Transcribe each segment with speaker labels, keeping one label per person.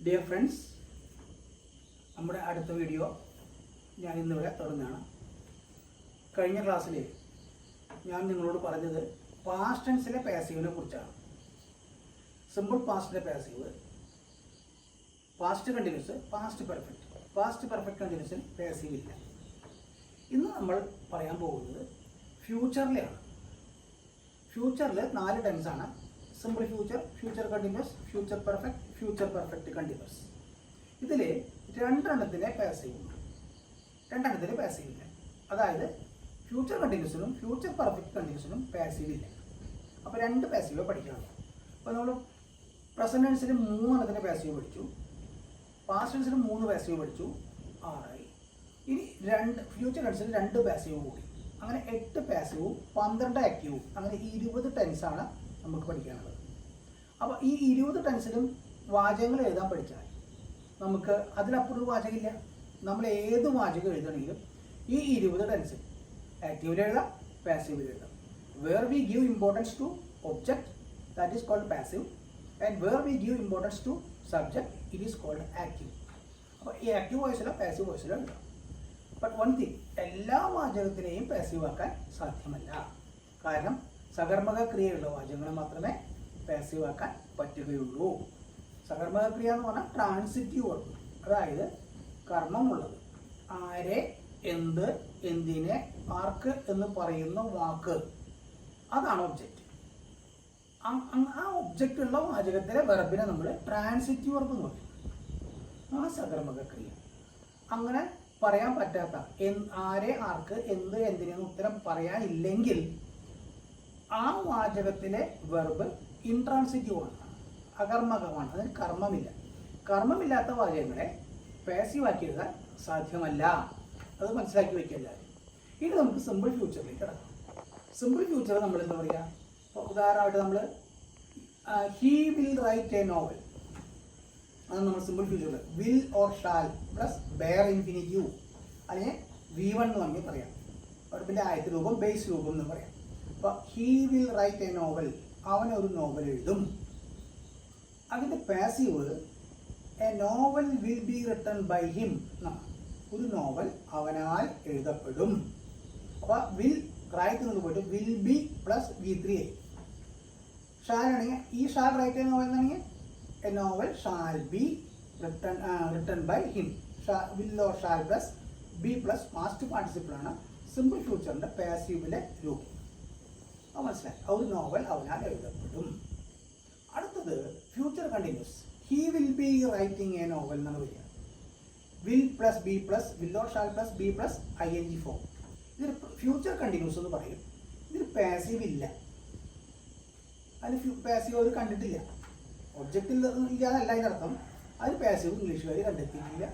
Speaker 1: Dear friends, നമ്മുടെ അടുത്ത video ഞാൻ ഇന്നിവിടെ തുടങ്ങുകയാണ്. കഴിഞ്ഞ ക്ലാസ്സിൽ ഞാൻ നിങ്ങളോട് പറഞ്ഞത് പാസ്റ്റ് ടെൻസിലെ പാസീവിനെ കുറിച്ചാണ്. സിമ്പിൾ പാസ്റ്റിലെ passive, past continuous, past perfect. Past perfect കണ്ടിന്യൂസിൽ പാസീവ് ഇല്ല. ഇന്ന് നമ്മൾ പറയാൻ പോകുന്നത് ഫ്യൂച്ചറിലെയാണ്. ഫ്യൂച്ചറിൽ 4 ടെൻസാണ്: simple future, future continuous, future perfect, future perfect continuous. ഇതിൽ രണ്ടെണ്ണത്തിലെ പാസീവ് ഇല്ല. അതായത് ഫ്യൂച്ചർ കണ്ടിന്യൂസിനും ഫ്യൂച്ചർ പെർഫെക്റ്റ് കണ്ടിന്യൂസിനും പാസീവ് ഇല്ല. അപ്പോൾ 2 പാസീവ് പഠിക്കാനുള്ളൂ. അപ്പോൾ നമ്മൾ പ്രസന്റ് ടെൻസിൽ 3 എണ്ണത്തിൻ്റെ പാസീവ് പഠിച്ചു, പാസ്റ്റ് ടെൻസിൽ 3 പാസീവ് പഠിച്ചു, 6. ഇനി ഫ്യൂച്ചർ ടെൻസിൽ 2 പാസീവ് കൂടി, അങ്ങനെ 8 പാസീവും 12 ആക്റ്റീവും, അങ്ങനെ 20 ടെൻസാണ് നമുക്ക് പഠിക്കാനുള്ളത്. അപ്പോൾ ഈ 20 ടെൻസിലും വാചകങ്ങൾ എഴുതാൻ പഠിച്ചാൽ നമുക്ക് അതിലപ്പുറം ഒരു വാചകമില്ല. നമ്മൾ ഏത് വാചകം എഴുതണമെങ്കിലും ഈ 20 ടെൻസിൽ ആക്റ്റീവിൽ എഴുതാം, പാസീവിൽ എഴുതാം. Where we give importance to object, that is called passive, and where we give importance to subject, it is called active. അപ്പോൾ ഈ ആക്റ്റീവ് വോയിസിലോ പാസീവ് വോയിസിലോ എഴുതാം. ബട്ട് വൺ തിങ്, എല്ലാ വാചകത്തിനെയും പാസീവ് ആക്കാൻ സാധ്യമല്ല. കാരണം സകർമ്മക ക്രിയയുള്ള വാചകങ്ങളെ മാത്രമേ പാസീവ് ആക്കാൻ പറ്റുകയുള്ളൂ. സകർമ്മക ക്രിയ എന്ന് പറഞ്ഞാൽ ട്രാൻസിറ്റീവ് വർബ്, അതായത് കർമ്മമുള്ളത്. ആരെ, എന്ത്, എന്തിനെ, ആർക്ക് എന്ന് പറയുന്ന വാക്ക്, അതാണ് ഒബ്ജക്റ്റ്. ആ ഒബ്ജക്റ്റ് ഉള്ള വാചകത്തിലെ വെർബിനെ നമ്മൾ ട്രാൻസിറ്റീവ് വർബ് എന്ന് പറയും. ആ സകർമ്മക ക്രിയ അങ്ങനെ പറയാൻ പറ്റാത്ത, ആരെ, ആർക്ക്, എന്ത്, എന്തിനെന്ന് ഉത്തരം പറയാനില്ലെങ്കിൽ ആ വാചകത്തിലെ വെർബ് ഇൻട്രാൻസിറ്റീവ് ആണ്, അകർമ്മകമാണ്, അതിന് കർമ്മമില്ല. കർമ്മമില്ലാത്ത വാചകങ്ങളെ പാസീവ് ആക്കി എഴുതാൻ സാധ്യമല്ല. അത് മനസ്സിലാക്കി വയ്ക്കില്ല. ഇനി നമുക്ക് സിമ്പിൾ ഫ്യൂച്ചറിലേക്ക് കിടക്കാം. സിമ്പിൾ ഫ്യൂച്ചർ നമ്മൾ എന്താ പറയുക? ഉദാഹരണമായിട്ട് നമ്മൾ he will write a novel, അത് നമ്മൾ സിമ്പിൾ ഫ്യൂച്ചറിൽ will or shall plus bare infinitive, അതിനെ V1 എന്ന് വേണമെങ്കിൽ പറയാം. വെർബിൻ്റെ ആദ്യത്തെ രൂപം ബേസ് രൂപം എന്ന് പറയാം. അപ്പോൾ he will write a novel, അവൻ ഒരു നോവൽ എഴുതും. അതിൻ്റെ passive a novel will be written by him, ഒരു നോവൽ അവനാൽ എഴുതപ്പെടും. അപ്പോൾ വിൽ റൈറ്റ് എന്ന് പോയിട്ട് വിൽ ബി പ്ലസ് V3 ആയി. ഷാൽ ആണെങ്കിൽ he shall write a novel എന്നാണെങ്കിൽ a novel shall be written by him. Will or shall plus be plus past പാർട്ടിസിപ്പിളാണ് സിമ്പിൾ ഫ്യൂച്ചറിൻ്റെ പാസീവിലെ രൂപം. അത് മനസ്സിലായി. ഒരു നോവൽ അവനാൽ എഴുതപ്പെടും. അടുത്തത് future continuous. He will be writing a novel എന്നാണ് വരിക. Will plus be plus will or shall plus be plus ING form. ഇതൊരു ഫ്യൂച്ചർ കണ്ടിന്യൂസ് എന്ന് പറയും. ഇതിന് പാസീവ് ഇല്ല. അതിന് പാസീവ് അവർ കണ്ടിട്ടില്ല. ഒബ്ജക്റ്റിൽ ഇല്ലാതല്ല അതിനർത്ഥം. അതിന് പാസീവ് ഇംഗ്ലീഷുകാർ കണ്ടെത്തിയിട്ടില്ല,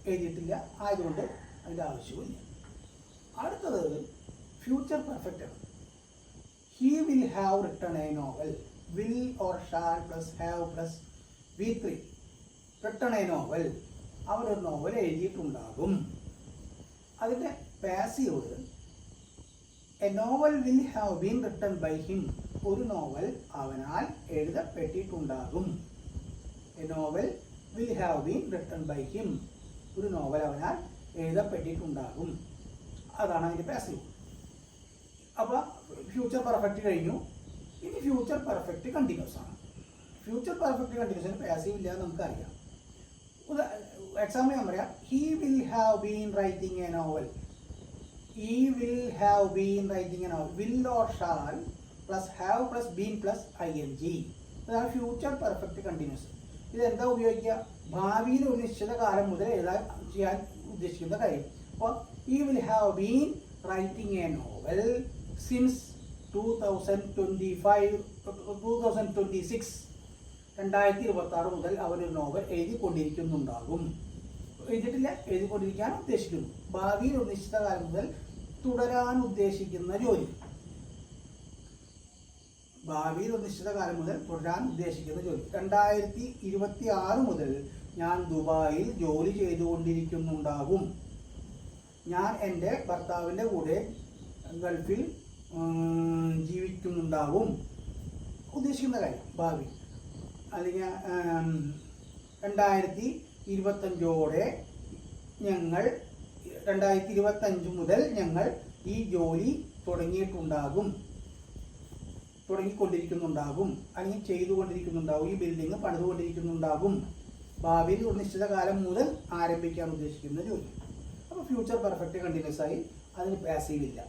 Speaker 1: എഴുതിയിട്ടില്ല, ആയതുകൊണ്ട് അതിൻ്റെ ആവശ്യവുമില്ല. അടുത്തത് ഫ്യൂച്ചർ പെർഫെക്റ്റ് ആണ്. He will have written a novel. Will or shall plus have plus V3. Written a novel. അവർ ഒരു നോവൽ എഴുതിയിട്ടുണ്ടാകും. അതിൻ്റെ passive a novel will have been written by him, ഒരു നോവൽ അവനാൽ എഴുതപ്പെട്ടിട്ടുണ്ടാകും. A novel will have been written by him, ഒരു novel അവനാൽ എഴുതപ്പെട്ടിട്ടുണ്ടാകും. അതാണ് അതിൻ്റെ പാസീവ്. അപ്പോൾ ഫ്യൂച്ചർ പെർഫെക്റ്റ് കഴിഞ്ഞു. ഇനി ഫ്യൂച്ചർ പെർഫെക്റ്റ് കണ്ടിന്യൂസ് ആണ്. ഫ്യൂച്ചർ പെർഫെക്റ്റ് കണ്ടിന്യൂസിന് പാസീവ് ഇല്ല എന്ന് നമുക്കറിയാം. എക്സാമ്പിൾ ഞാൻ പറയാം. He will have been writing a novel. He will have been writing a novel. Will or shall plus have plus been plus ING. അതാണ് ഫ്യൂച്ചർ പെർഫെക്റ്റ് കണ്ടിന്യൂസ്. ഇതെന്താ ഉപയോഗിക്കുക? ഭാവിയിൽ ഒരു നിശ്ചിത കാലം മുതൽ ചെയ്യാൻ ഉദ്ദേശിക്കുന്ന കാര്യം. അപ്പോൾ he will have been writing a novel since 2026 2026 മുതൽ അവനൊരു നോവൽ എഴുതിക്കൊണ്ടിരിക്കുന്നുണ്ടാകും. എഴുതിയിട്ടില്ല, എഴുതിക്കൊണ്ടിരിക്കാൻ ഉദ്ദേശിക്കുന്നു. ഭാവിയിൽ ഒരു നിശ്ചിത കാലം മുതൽ തുടരാൻ ഉദ്ദേശിക്കുന്ന ജോലി. ഭാവിയിൽ ഒരു നിശ്ചിത കാലം മുതൽ തുടരാൻ ഉദ്ദേശിക്കുന്ന ജോലി. 2026 മുതൽ ഞാൻ ദുബായിൽ ജോലി ചെയ്തുകൊണ്ടിരിക്കുന്നുണ്ടാകും. ഞാൻ എൻ്റെ ഭർത്താവിൻ്റെ കൂടെ ഗൾഫിൽ ജീവിക്കുന്നുണ്ടാവും. ഉദ്ദേശിക്കുന്ന കാര്യം ഭാവി. അല്ലെങ്കിൽ 2025 ഞങ്ങൾ 2025 മുതൽ ഞങ്ങൾ ഈ ജോലി തുടങ്ങിക്കൊണ്ടിരിക്കുന്നുണ്ടാകും, അല്ലെങ്കിൽ ചെയ്തുകൊണ്ടിരിക്കുന്നുണ്ടാകും, ഈ ബിൽഡിംഗ് പണിതുകൊണ്ടിരിക്കുന്നുണ്ടാകും. ഭാവിയിൽ ഒരു നിശ്ചിത കാലം മുതൽ ആരംഭിക്കാൻ ഉദ്ദേശിക്കുന്ന ജോലി. അപ്പോൾ ഫ്യൂച്ചർ പെർഫെക്റ്റ് കണ്ടിന്യൂസ് ആയി, അതിന് പാസീവ് ഇല്ല.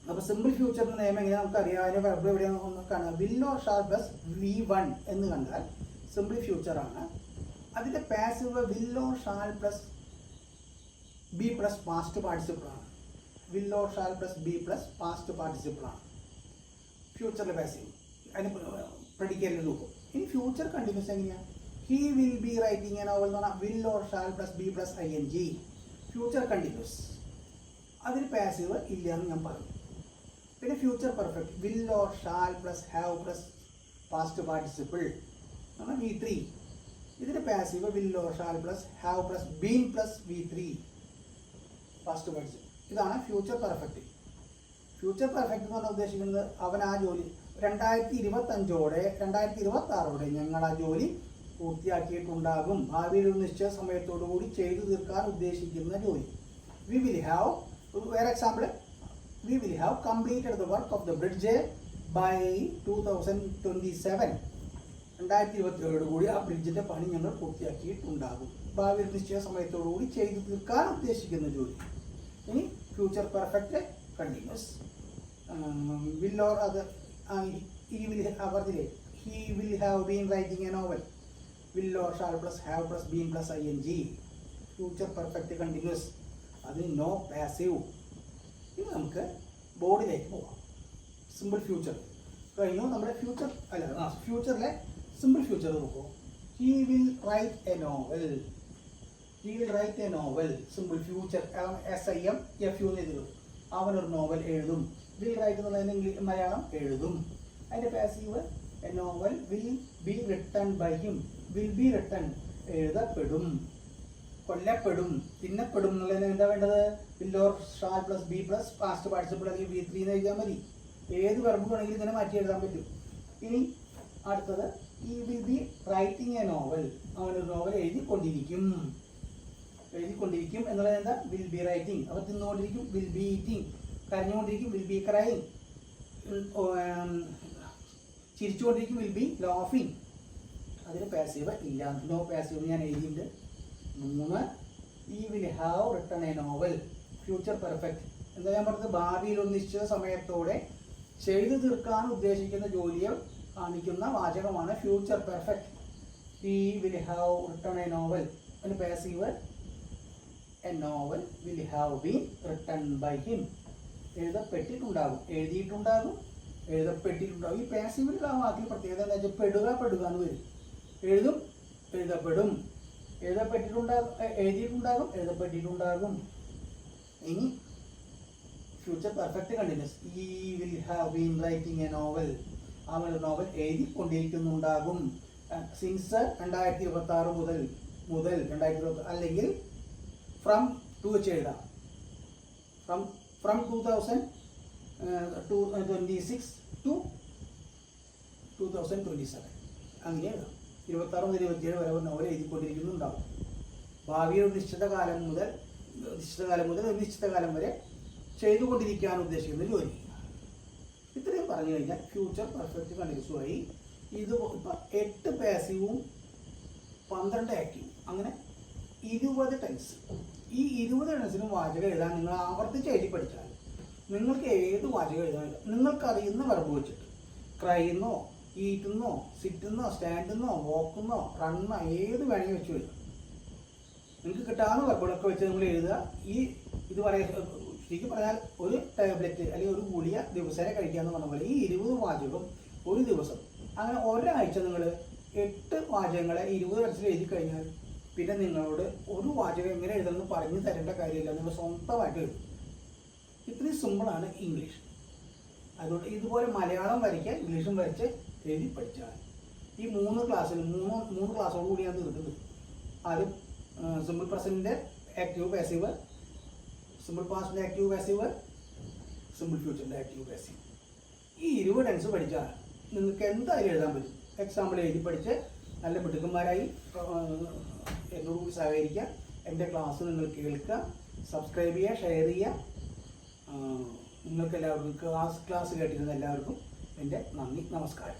Speaker 1: അപ്പോൾ സിമ്പിൾ ഫ്യൂച്ചറിന്റെ നിയമം എങ്ങനെ നമുക്കറിയാം. അതിന് വെർബ് എവിടെയാണ് ഒന്ന് കാണാം. Will or shall plus V1 എന്ന് കണ്ടാൽ സിമ്പിൾ ഫ്യൂച്ചർ ആണ്. അതിന്റെ passive will or shall plus be plus past participle ആണ്. Will or shall plus be plus past participle ആണ് ഫ്യൂച്ചറിലെ പാസീവ്. അതിന് പ്രെഡിക്കേറ്റിൽ നോക്കും. ഇനി ഫ്യൂച്ചർ കണ്ടിന്യൂസ് എങ്ങനെയാണ്? He will be writing a novel എന്ന് പറഞ്ഞാൽ will or shall plus be plus ING future continuous. അതിന് പാസീവ് ഇല്ല എന്ന് ഞാൻ പറഞ്ഞു. പിന്നെ future perfect will or shall plus have plus past participle V3. ഇതിന്റെ passive will or shall plus have plus been plus V3 past participle. ഇതാണ് future perfect. Future perfect എന്ന് പറഞ്ഞാൽ ഉദ്ദേശിക്കുന്നത് അവൻ ആ ജോലി 2026 ഞങ്ങൾ ആ ജോലി പൂർത്തിയാക്കിയിട്ടുണ്ടാകും. ഭാവിയിൽ ഒരു നിശ്ചയ സമയത്തോടു കൂടി ചെയ്തു തീർക്കാൻ ഉദ്ദേശിക്കുന്ന ജോലി. വി വിൽ ഹാവ്, വേറെ example, we will have completed the work of the bridge by 2027. 2027 കൂടി ആ ബ്രിഡ്ജിന്റെ പണി ഞങ്ങൾ പൂർത്തിയാക്കിയിട്ടുണ്ടാകും. ഭാവിയിൽ നിശ്ചയ സമയത്തോടു കൂടി ചെയ്തു തീർക്കാൻ ഉദ്ദേശിക്കുന്ന ജോലി. ഇനി future perfect continuous. Will or അത് he will have been writing a novel. Will or shall plus have plus been plus ING future perfect continuous. അതിന് നോ പാസീവ്. ഇനി നമുക്ക് ബോർഡിലേക്ക് പോവാം. സിമ്പിൾ ഫ്യൂച്ചർ കഴിഞ്ഞു. നമ്മുടെ ഫ്യൂച്ചറിലെ സിമ്പിൾ ഫ്യൂച്ചർ നോക്കൂ. He will write a novel. Simple future SIMFU എന്ന് എഴുതും. അവനൊരു നോവൽ എഴുതും. വിൽ റൈറ്റ് എന്നുള്ളതിന് മലയാളം എഴുതും. അതിന്റെ passive a novel will be written by him. Will be written എഴുതപ്പെടും, കൊല്ലപ്പെടും, തിന്നപ്പെടും എന്നുള്ളതിന് എന്താ വേണ്ടത്? Will or shall plus be plus past participle അല്ലെങ്കിൽ V3 എന്ന് എഴുതിയാൽ മതി. ഏത് വെർബ് വേണമെങ്കിലും ഇങ്ങനെ മാറ്റി എഴുതാൻ പറ്റും. ഇനി അടുത്തത് he will be writing a novel. അവനൊരു നോവൽ എഴുതിക്കൊണ്ടിരിക്കും എന്നുള്ളത് എന്താ? Will be writing. അപ്പോൾ തിന്നുകൊണ്ടിരിക്കും വിൽ ബി ഈറ്റിംഗ്. കരഞ്ഞുകൊണ്ടിരിക്കും വിൽ ബി ക്രൈങ്. ചിരിച്ചുകൊണ്ടിരിക്കും വിൽ ബി ലാഫിംഗ്. അതിന് പാസീവ് ഇല്ല, നോ പാസീവ് ഞാൻ എഴുതിയിട്ടുണ്ട്. 3 he will have written a novel. Future perfect എന്താ ഞാൻ പറഞ്ഞത്? ഭാവിയിൽ ഒരു നിശ്ചിത സമയത്തോടെ ചെയ്തു തീർക്കാൻ ഉദ്ദേശിക്കുന്ന ജോലിയെ കാണിക്കുന്ന വാചകമാണ് future perfect. He will have written a novel. അതിന് passive a novel will have been written by him. എഴുതപ്പെട്ടിട്ടുണ്ടാകും, എഴുതിയിട്ടുണ്ടാകും, എഴുതപ്പെട്ടിട്ടുണ്ടാകും. ഈ പാസീവിലുള്ള ആ വാക്കിൽ പ്രത്യേകത എന്താ വെച്ചാൽ പെടുക എന്ന് വരും. എഴുതും, എഴുതപ്പെടും, എഴുതിയിട്ടുണ്ടാകും, എഴുതപ്പെട്ടിട്ടുണ്ടാകും. ഇനി ഫ്യൂച്ചർ പെർഫെക്റ്റ് കണ്ടിന്യൂസ്. ഈ will have been writing a novel. അവൻ നോവൽ എഴുതിക്കൊണ്ടിരിക്കുന്നുണ്ടാകും. സിൻസ് 2026 മുതൽ 2026 അല്ലെങ്കിൽ ഫ്രം ടു വെച്ച് എഴുതാം. ഫ്രം 2026 to 2027 അങ്ങനെ എഴുതാം. 26 മുതൽ 27 വരെ ഒരു നോവൽ എഴുതിക്കൊണ്ടിരിക്കുന്നുണ്ടാവും. ഭാവിയിൽ ഒരു നിശ്ചിത കാലം മുതൽ ഒരു നിശ്ചിത കാലം വരെ ചെയ്തുകൊണ്ടിരിക്കാൻ ഉദ്ദേശിക്കുന്ന ജോലി. ഇത്രയും പറഞ്ഞു കഴിഞ്ഞാൽ ഫ്യൂച്ചർ പെർഫെക്റ്റ് കണ്ടിന്യൂസുമായി. ഇത് ഇപ്പം 8 പാസീവും 12 ആക്റ്റീവും, അങ്ങനെ 20 ടെൻസ്. ഈ 20 ടെൻസിനും വാചകം എഴുതാൻ നിങ്ങൾ ആവർത്തിച്ച് എഴുതി പഠിച്ചാൽ നിങ്ങൾക്ക് ഏത് വാചകം എഴുതാൻ നിങ്ങൾക്കറിയുന്ന വെർബ് വെച്ചിട്ട് ക്രൈന്നോ, ഈറ്റുന്നോ, സിറ്റുന്നോ, സ്റ്റാൻഡുന്നോ, വോക്കുന്നോ, റണ്ണോ ഏത് വേണമെങ്കിൽ വെച്ച് എഴുതാം. നിങ്ങൾക്ക് കിട്ടാവുന്ന വെർബുകളൊക്കെ വെച്ച് നിങ്ങൾ എഴുതുക. ഇത് ശരിക്കും പറഞ്ഞാൽ ഒരു ടാബ്ലറ്റ് അല്ലെങ്കിൽ ഒരു ഗുളിക ദിവസേന കഴിക്കാമെന്ന് പറഞ്ഞ പോലെ ഈ 20 വാചകം ഒരു ദിവസം, അങ്ങനെ ഒരാഴ്ച നിങ്ങൾ 8 വാചകങ്ങളെ 20 ടെൻസിൽ എഴുതി കഴിഞ്ഞാൽ പിന്നെ നിങ്ങളോട് ഒരു വാചകം എങ്ങനെ എഴുതണമെന്ന് പറഞ്ഞു തരേണ്ട കാര്യമില്ല. നിങ്ങൾ സ്വന്തമായിട്ട് എഴുതും. ഇത്രയും സിമ്പിളാണ് ഇംഗ്ലീഷ്. അതുകൊണ്ട് ഇതുപോലെ മലയാളം വരയ്ക്കാൻ ഇംഗ്ലീഷും വരച്ച് എഴുതി പഠിച്ചാൽ ഈ 3 ക്ലാസ്സോട് കൂടിയാണ് തീർക്കുന്നത്. ആദ്യം സിമ്പിൾ പ്രസൻറ്റിൻ്റെ ആക്റ്റീവ് പാസീവ്, സിമ്പിൾ പാസ്റ്റിൻ്റെ ആക്റ്റീവ് പാസീവ്, സിമ്പിൾ ഫ്യൂച്ചറിൻ്റെ ആക്റ്റീവ് പാസീവ്. ഈ 20 ടെൻസ് പഠിച്ചാൽ നിങ്ങൾക്ക് എന്തായാലും എഴുതാൻ പറ്റും. എക്സാമ്പിൾ എഴുതി പഠിച്ച് നല്ല മിടുക്കന്മാരായി എന്നോടുകൂടി സഹകരിക്കുക. എൻ്റെ ക്ലാസ് നിങ്ങൾ കേൾക്കുക, സബ്സ്ക്രൈബ് ചെയ്യുക, ഷെയർ ചെയ്യുക. നിങ്ങൾക്ക് എല്ലാവർക്കും ക്ലാസ് കേട്ടിരുന്ന എല്ലാവർക്കും എൻ്റെ നന്ദി, നമസ്കാരം.